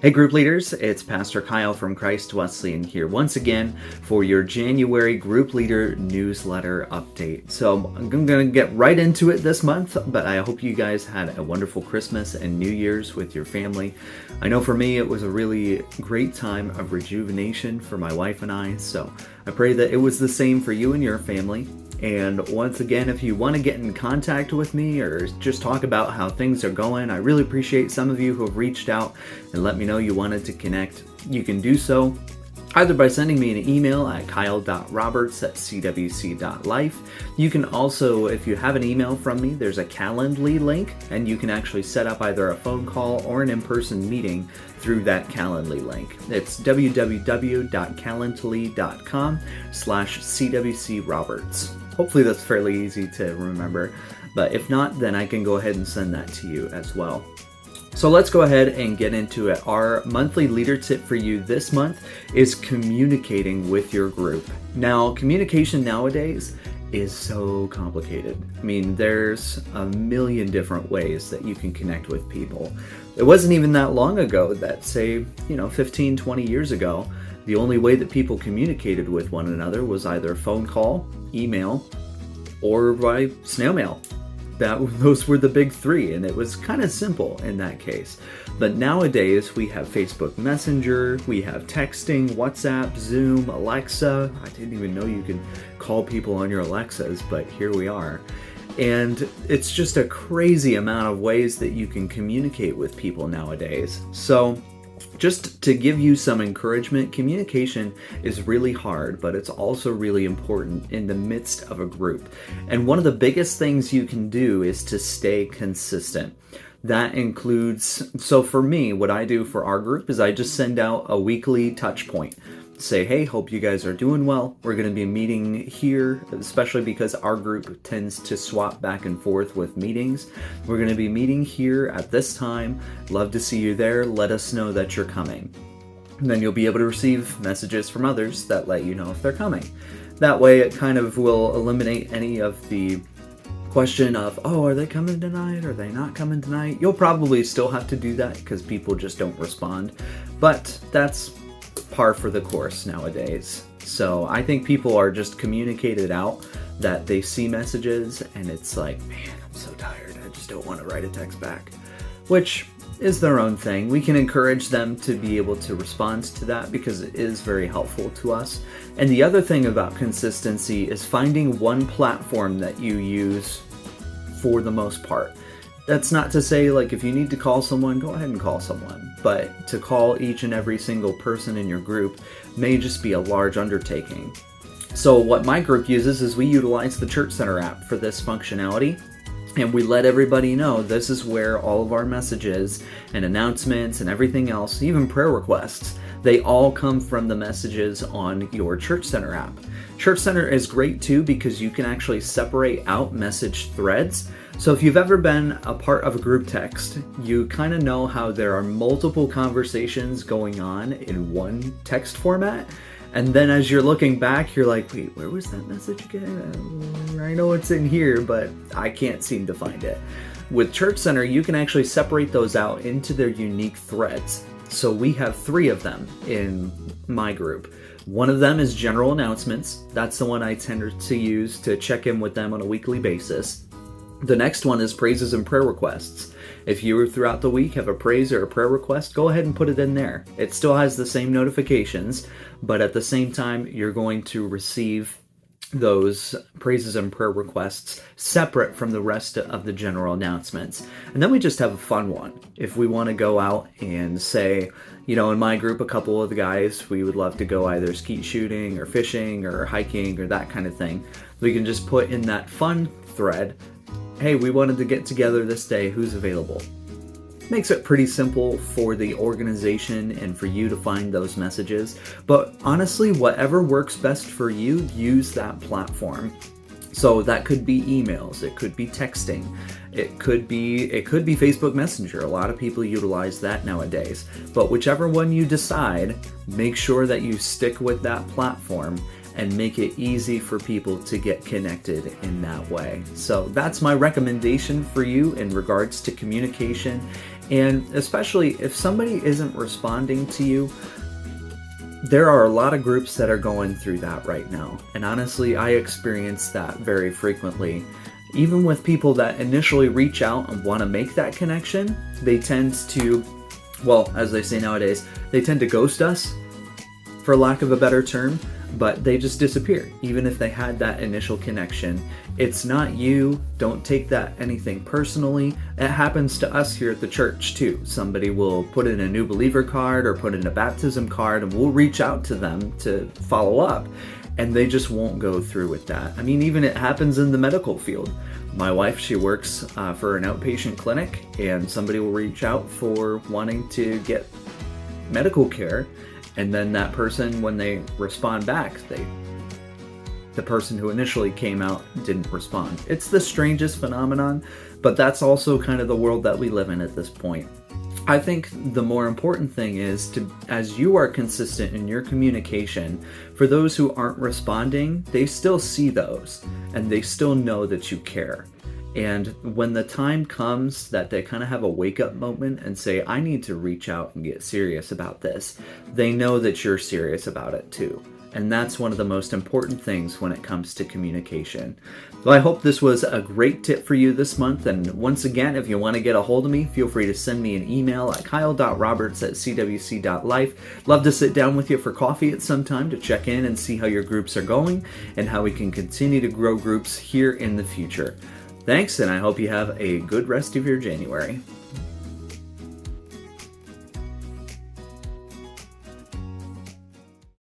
Hey group leaders, it's Pastor Kyle from Christ Wesleyan here once again for your January group leader newsletter update. So I'm going to get right into it this month, but I hope you guys had a wonderful Christmas and New Year's with your family. I know for me it was a really great time of rejuvenation for my wife and I, so I pray that it was the same for you and your family. And once again, if you want to get in contact with me or just talk about how things are going, I really appreciate some of you who have reached out and let me know you wanted to connect. You can do so either by sending me an email at kyle.roberts@cwc.life. You can also, if you have an email from me, there's a Calendly link, and you can actually set up either a phone call or an in-person meeting through that Calendly link. It's www.calendly.com/cwcroberts. Hopefully that's fairly easy to remember, but if not, then I can go ahead and send that to you as well. So let's go ahead and get into it. Our monthly leader tip for you this month is communicating with your group. Now, communication nowadays is so complicated. I mean, there's a million different ways that you can connect with people. It wasn't even that long ago that, say, 15, 20 years ago, the only way that people communicated with one another was either phone call, email, or by snail mail. Those were the big three, and it was kind of simple in that case. But nowadays, we have Facebook Messenger, we have texting, WhatsApp, Zoom, Alexa. I didn't even know you could call people on your Alexas, but here we are. And it's just a crazy amount of ways that you can communicate with people nowadays. So just to give you some encouragement, communication is really hard, but it's also really important in the midst of a group. And one of the biggest things you can do is to stay consistent. That includes, so for me, what I do for our group is I just send out a weekly touch point. Say, hey, hope you guys are doing well. We're going to be meeting here, especially because our group tends to swap back and forth with meetings. We're going to be meeting here at this time. Love to see you there. Let us know that you're coming. And then you'll be able to receive messages from others that let you know if they're coming. That way it kind of will eliminate any of the question of, oh, are they coming tonight? Are they not coming tonight? You'll probably still have to do that because people just don't respond. But that's par for the course nowadays. So I think people are just communicated out that they see messages and it's like, man, I'm so tired. I just don't want to write a text back, which is their own thing. We can encourage them to be able to respond to that because it is very helpful to us. And the other thing about consistency is finding one platform that you use for the most part. That's not to say, like, if you need to call someone, go ahead and call someone. But to call each and every single person in your group may just be a large undertaking. So what my group uses is we utilize the Church Center app for this functionality. And we let everybody know this is where all of our messages and announcements and everything else, even prayer requests, they all come from the messages on your Church Center app. Church Center is great too because you can actually separate out message threads. So if you've ever been a part of a group text, you kind of know how there are multiple conversations going on in one text format. And then as you're looking back, you're like, wait, where was that message again? I know it's in here, but I can't seem to find it. With Church Center, you can actually separate those out into their unique threads. So we have 3 of them in my group. One of them is general announcements. That's the one I tend to use to check in with them on a weekly basis. The next one is praises and prayer requests. If you throughout the week have a praise or a prayer request, go ahead and put it in there. It still has the same notifications, but at the same time, you're going to receive those praises and prayer requests separate from the rest of the general announcements. And then we just have a fun one. If we want to go out and say, in my group, a couple of the guys, we would love to go either skeet shooting or fishing or hiking or that kind of thing. We can just put in that fun thread, hey, we wanted to get together this day, who's available? Makes it pretty simple for the organization and for you to find those messages. But honestly, whatever works best for you, use that platform. So that could be emails, it could be texting, it could be Facebook Messenger. A lot of people utilize that nowadays. But whichever one you decide, make sure that you stick with that platform and make it easy for people to get connected in that way. So that's my recommendation for you in regards to communication. And especially if somebody isn't responding to you, there are a lot of groups that are going through that right now. And honestly, I experience that very frequently. Even with people that initially reach out and want to make that connection, they tend to, well, as they say nowadays, they tend to ghost us, for lack of a better term, but they just disappear, even if they had that initial connection. It's not you. Don't take that anything personally. It happens to us here at the church too. Somebody will put in a new believer card or put in a baptism card, and we'll reach out to them to follow up, and they just won't go through with that. I mean, even it happens in the medical field. My wife, she works for an outpatient clinic, and somebody will reach out for wanting to get medical care, and then that person, when they respond back, the person who initially came out didn't respond. It's the strangest phenomenon, but that's also kind of the world that we live in at this point. I think the more important thing is to, as you are consistent in your communication, for those who aren't responding, they still see those and they still know that you care. And when the time comes that they kind of have a wake-up moment and say, I need to reach out and get serious about this, they know that you're serious about it too. And that's one of the most important things when it comes to communication. Well, I hope this was a great tip for you this month. And once again, if you want to get a hold of me, feel free to send me an email at kyle.roberts@cwc.life. Love to sit down with you for coffee at some time to check in and see how your groups are going and how we can continue to grow groups here in the future. Thanks, and I hope you have a good rest of your January.